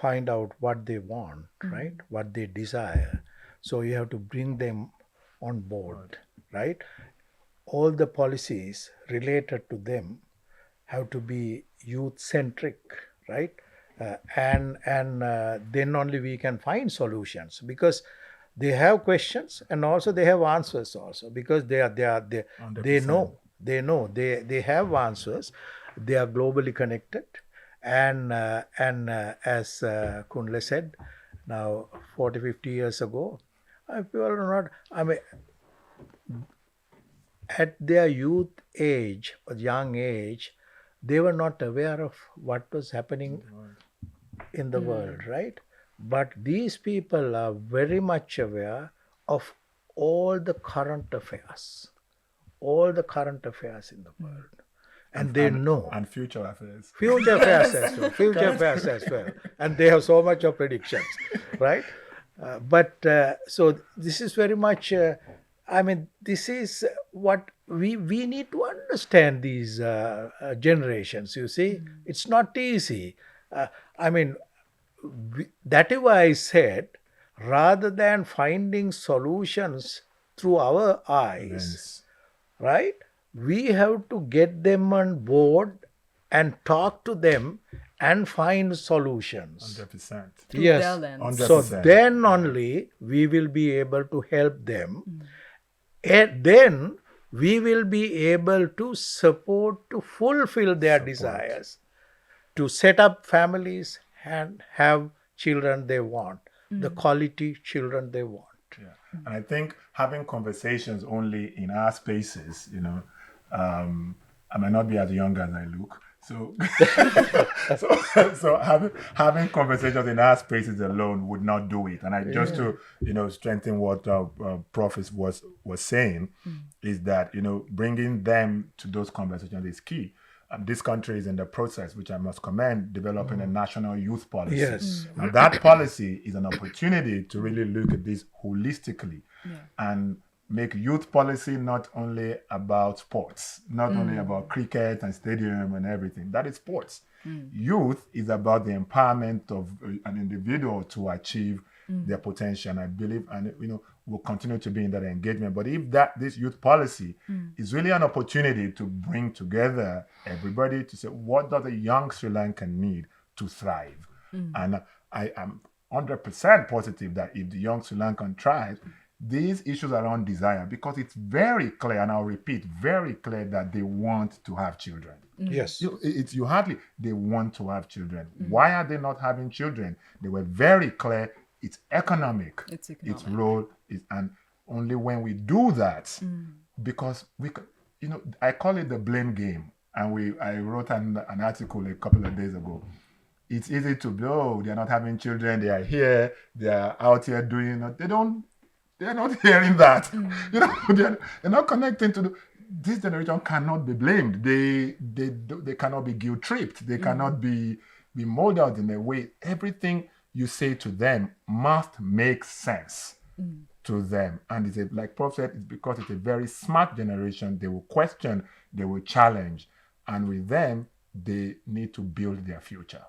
find out what they want, right, what they desire, so you have to bring them on board, right? All the policies related to them have to be youth-centric, right? And then only we can find solutions, because they have questions and also they have answers also, because they know they have answers. They are globally connected, and as Kunle said, now 40-50 years ago, people are not, I mean, at their youth age or young age, they were not aware of what was happening in the world, right? But these people are very much aware of all the current affairs in the world. And they know. And future affairs. Future affairs as well. And they have so much of predictions, right? So this is very much, this is what we need to understand these generations, you see. It's not easy. That is why I said, rather than finding solutions through our eyes, right, we have to get them on board and talk to them and find solutions. 100%. Yes. 100%. So then only we will be able to help them. And then we will be able to support, to fulfill their desires, to set up families and have children they want, the quality children they want. And I think having conversations only in our spaces, I might not be as young as I look. So, having conversations in our spaces alone would not do it. And just to strengthen what Prof was saying, is that bringing them to those conversations is key. This country is in the process, which I must commend, developing a national youth policy. Yes. And that policy is an opportunity to really look at this holistically and make youth policy not only about sports, not only about cricket and stadium and everything. That is sports. Youth is about the empowerment of an individual to achieve their potential. And I believe, will continue to be in that engagement. But if this youth policy is really an opportunity to bring together everybody to say, what does a young Sri Lankan need to thrive? And I am 100% positive that if the young Sri Lankan thrives, these issues around desire, because it's very clear, and I'll repeat, very clear that they want to have children. Yes. They want to have children. Why are they not having children? They were very clear. It's economic. Its role is, and only when we do that, because I call it the blame game. And I wrote an article a couple of days ago. It's easy to blow. They're not having children. They are here. They are out here doing it. They're not hearing that. They're not connecting to this generation cannot be blamed. They cannot be guilt-tripped. They cannot be molded in a way. Everything you say to them must make sense to them. And it's like Prof said, it's because it's a very smart generation. They will question, they will challenge. And with them, they need to build their future.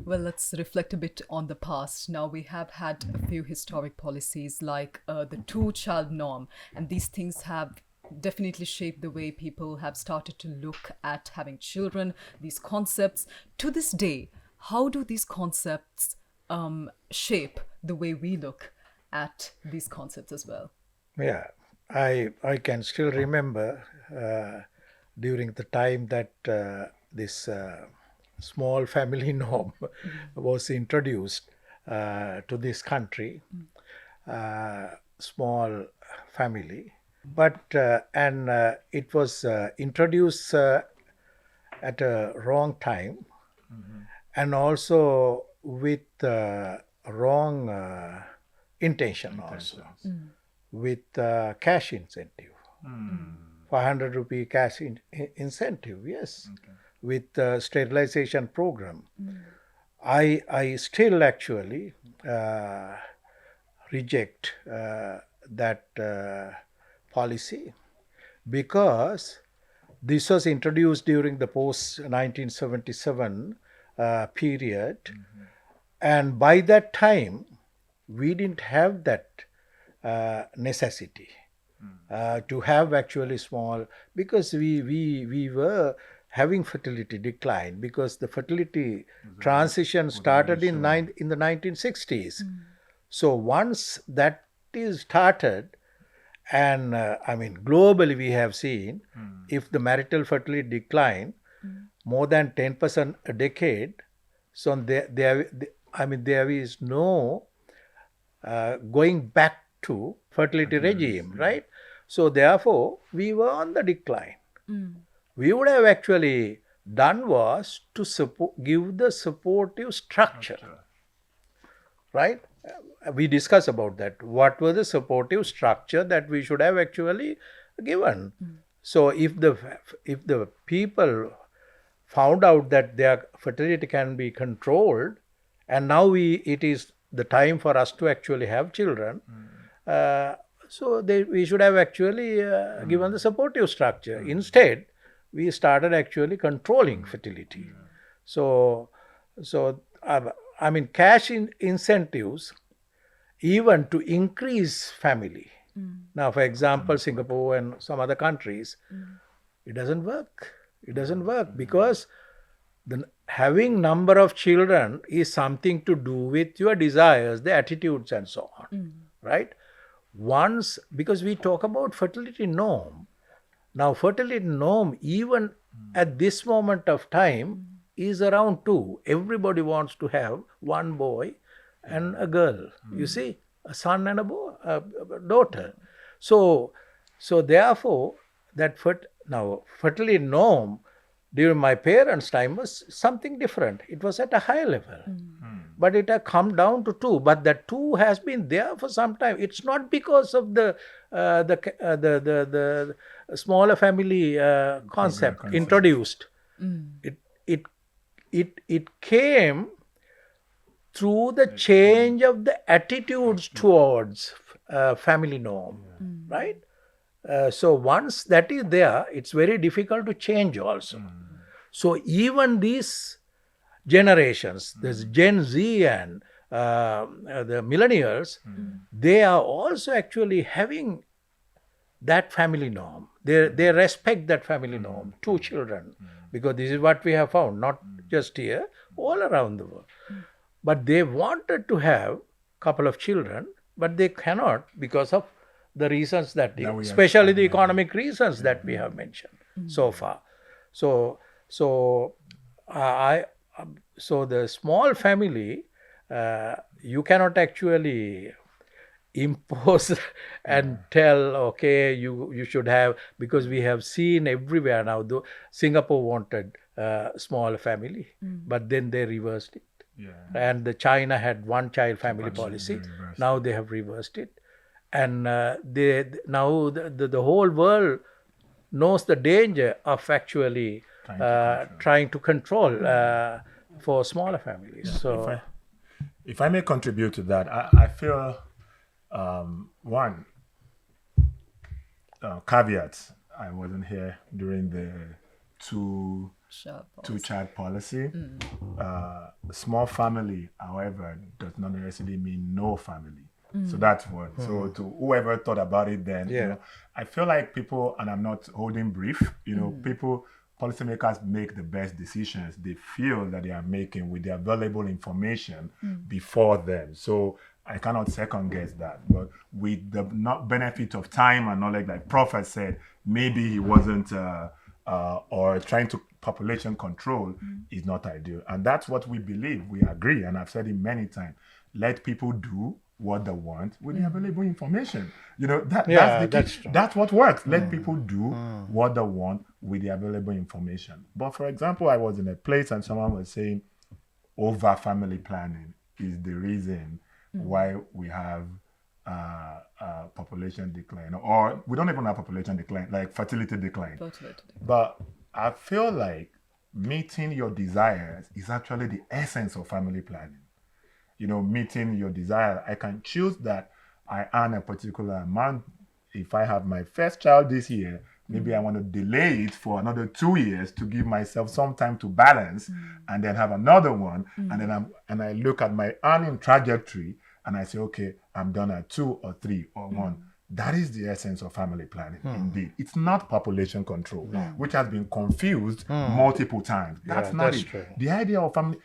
Well, let's reflect a bit on the past. Now, we have had a few historic policies like the two-child norm, and these things have definitely shaped the way people have started to look at having children, these concepts. To this day, how do these concepts shape the way we look at these concepts as well? Yeah, I can still remember during the time that this small family norm was introduced to this country, small family, but and it was introduced at a wrong time, and also with wrong intention also, with cash incentive, 500 rupee cash incentive, yes, with sterilization program. I still actually reject that policy, because this was introduced during the post 1977 period, and by that time we didn't have that necessity to have actually small, because we were having fertility decline, because the fertility transition started in the 1960s. So once that is started, and I mean globally we have seen, if the marital fertility decline more than 10% a decade, so there is no going back to fertility regime, right? So therefore, we were on the decline. We would have actually done was to give the supportive structure, right? We discussed about that. What was the supportive structure that we should have actually given? So if the people found out that their fertility can be controlled, and now it is the time for us to actually have children, so we should have actually given the supportive structure. Instead, we started actually controlling fertility. So I mean, cash incentives even to increase family. Now, for example, Singapore and some other countries, it doesn't work. It doesn't work because having number of children is something to do with your desires, the attitudes, and so on, right? Because we talk about fertility norm. Now, fertility norm, even at this moment of time, is around 2. Everybody wants to have one boy and a girl. You see, a son and a daughter. So therefore, that fertility norm during my parents' time was something different. It was at a higher level. But it had come down to 2. But that 2 has been there for some time. It's not because of the smaller family concept introduced. It came through the change of the attitudes towards family norm, right? So once that is there, it's very difficult to change also. So even these generations, this Gen Z and the millennials, they are also actually having that family norm. They respect that family norm, 2 children, because this is what we have found, not just here, all around the world. But they wanted to have a couple of children, but they cannot because of the reasons that, especially the economic reasons that we have mentioned so far. So the small family, you cannot actually impose and tell, okay, you should have, because we have seen everywhere now. Singapore wanted small family, but then they reversed it. And the China had one child family policy. Now they have reversed it, and now the whole world knows the danger of actually trying to control for smaller families. So, if I may contribute to that, I feel one caveat. I wasn't here during the 2 two-child policy. Small family, however, does not necessarily mean no family. So that's one. So to whoever thought about it then, I feel like people, and I'm not holding brief, policymakers make the best decisions they feel that they are making with the available information before them. So I cannot second guess that. But with the benefit of time and knowledge, like Prof has said, maybe he wasn't, or trying to population control is not ideal. And that's what we believe. We agree. And I've said it many times. Let people do what they want with the available information. That's the key. That's what works. Let people do what they want with the available information. But for example, I was in a place and someone was saying over family planning is the reason why we have population decline, or we don't even have population decline, like fertility decline. But I feel like meeting your desires is actually the essence of family planning. Meeting your desire. I can choose that I earn a particular amount. If I have my first child this year, maybe I want to delay it for another 2 years to give myself some time to balance, and then have another one. And then I look at my earning trajectory and I say, okay, I'm done at 2 or 3 or 1. That is the essence of family planning, indeed. It's not population control, which has been confused multiple times. That's not it. True. The idea of family,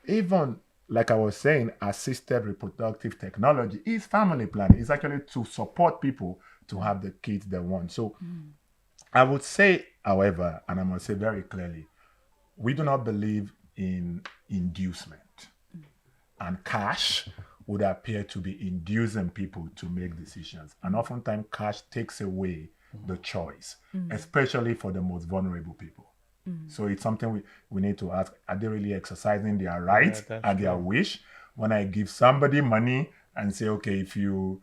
even like I was saying, assisted reproductive technology is family planning. It's actually to support people to have the kids they want. So I would say, however, and I must say very clearly, we do not believe in inducement. And cash would appear to be inducing people to make decisions. And oftentimes cash takes away the choice, especially for the most vulnerable people. So it's something we need to ask, are they really exercising their rights and their wish? When I give somebody money and say, okay, if you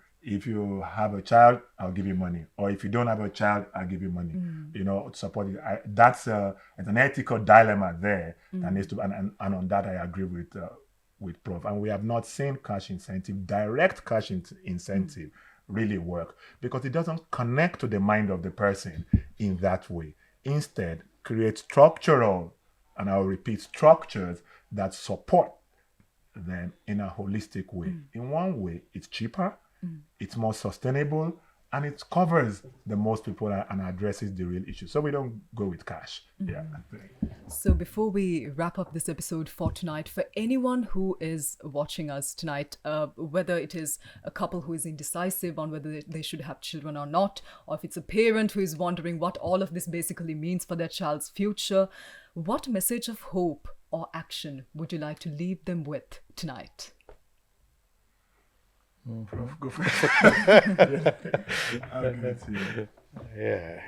have a child, I'll give you money. Or if you don't have a child, I'll give you money. To support it. That's an ethical dilemma there that needs to, and on that I agree with Prof. And we have not seen cash incentive, direct cash incentive really work, because it doesn't connect to the mind of the person in that way. Instead, create structural, and I'll repeat, structures that support them in a holistic way. In one way, it's cheaper, it's more sustainable, and it covers the most people and addresses the real issue. So we don't go with cash. So before we wrap up this episode for tonight, for anyone who is watching us tonight, whether it is a couple who is indecisive on whether they should have children or not, or if it's a parent who is wondering what all of this basically means for their child's future, what message of hope or action would you like to leave them with tonight? Prof, go for it. Yeah.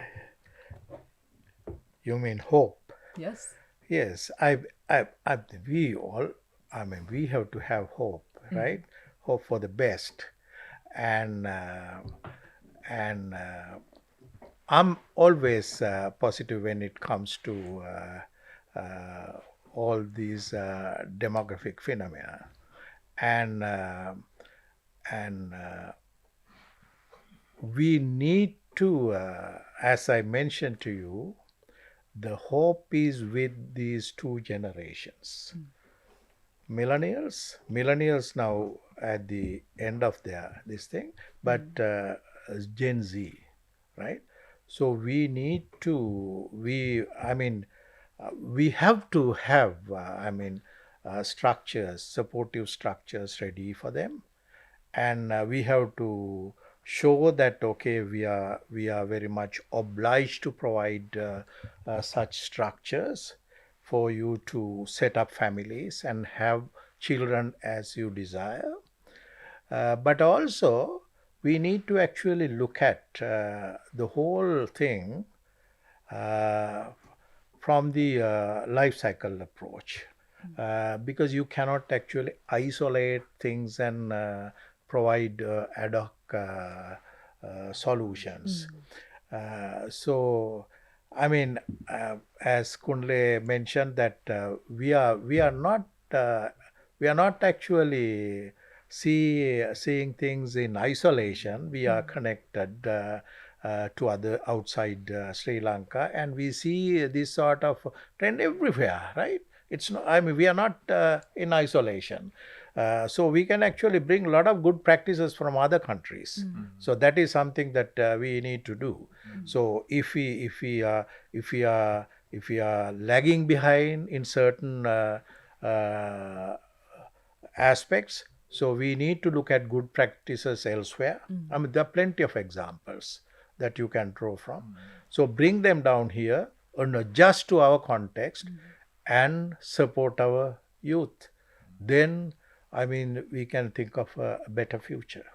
You mean hope? Yes. Yes. We have to have hope, right? Hope for the best. And I'm always positive when it comes to all these demographic phenomena. And we need to, as I mentioned to you, the hope is with these two generations. Millennials now at the end of this thing, but Gen Z, right? So we need to, we have to have, structures, supportive structures ready for them. And we have to show that, okay, we are very much obliged to provide such structures for you to set up families and have children as you desire. But also, we need to actually look at the whole thing from the life cycle approach. Because you cannot actually isolate things and provide ad hoc solutions. So, as Kunle mentioned, that we are not actually seeing things in isolation. We are connected. to other outside Sri Lanka, and we see this sort of trend everywhere, right? It's not, I mean, we are not in isolation. So we can actually bring a lot of good practices from other countries. So that is something that we need to do. So if we are lagging behind in certain aspects, so we need to look at good practices elsewhere. I mean, there are plenty of examples that you can draw from. So bring them down here and adjust to our context and support our youth. Then, I mean, we can think of a better future.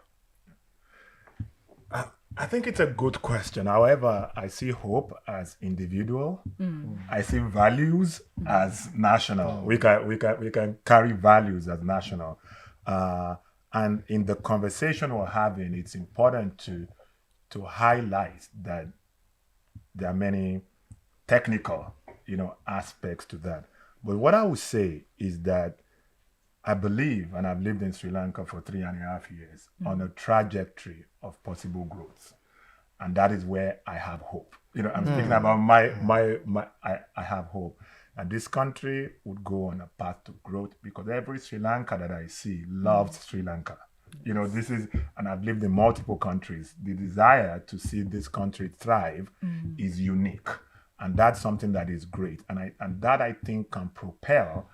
I think it's a good question. However, I see hope as individual. I see values as national. We can carry values as national. And in the conversation we're having, it's important to highlight that there are many technical, aspects to that. But what I would say is that I believe, and I've lived in Sri Lanka for 3.5 years, on a trajectory of possible growth. And that is where I have hope. I'm speaking about I have hope. And this country would go on a path to growth because every Sri Lanka that I see loves Sri Lanka. This is, and I've lived in multiple countries, the desire to see this country thrive is unique. And that's something that is great. And that I think can propel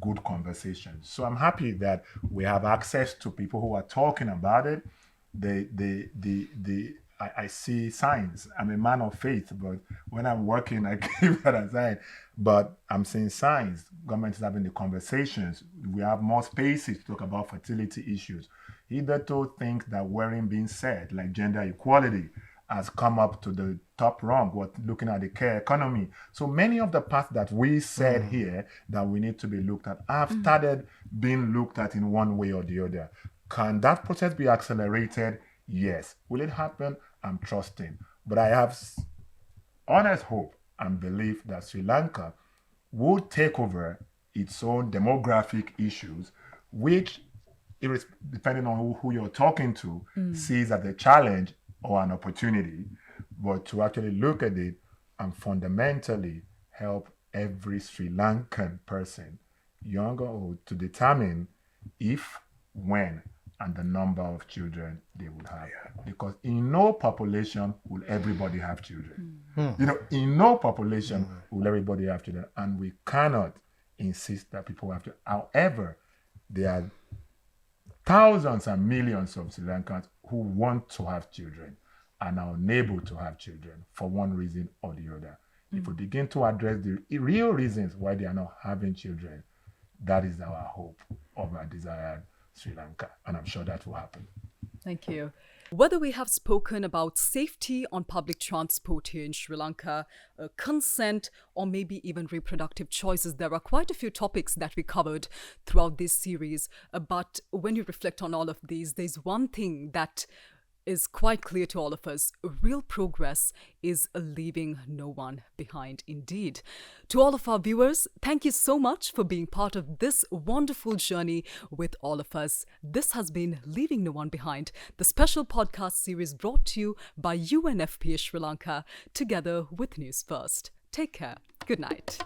good conversations. So I'm happy that we have access to people who are talking about it. I see signs. I'm a man of faith, but when I'm working, I keep that aside. But I'm seeing signs. Government is having the conversations. We have more spaces to talk about fertility issues. Hitherto things that weren't being said, like gender equality, has come up to the top rung. We're looking at the care economy. So many of the paths that we said here that we need to be looked at have started being looked at in one way or the other. Can that process be accelerated? Yes. Will it happen? I'm trusting. But I have honest hope and belief that Sri Lanka will take over its own demographic issues, which, depending on who you're talking to, sees as a challenge or an opportunity, but to actually look at it and fundamentally help every Sri Lankan person, young or old, to determine if, when, and the number of children they would have. Because in no population will everybody have children. In no population will everybody have children. And we cannot insist that people have to. However, there are thousands and millions of Sri Lankans who want to have children and are unable to have children for one reason or the other. If we begin to address the real reasons why they are not having children, that is our hope of our desired Sri Lanka. And I'm sure that will happen. Thank you. Whether we have spoken about safety on public transport here in Sri Lanka, consent, or maybe even reproductive choices, there are quite a few topics that we covered throughout this series. But when you reflect on all of these, there's one thing that is quite clear to all of us. Real progress is leaving no one behind indeed. To all of our viewers, thank you so much for being part of this wonderful journey with all of us. This has been Leaving No One Behind, the special podcast series brought to you by UNFPA Sri Lanka, together with NewsFirst. Take care. Good night.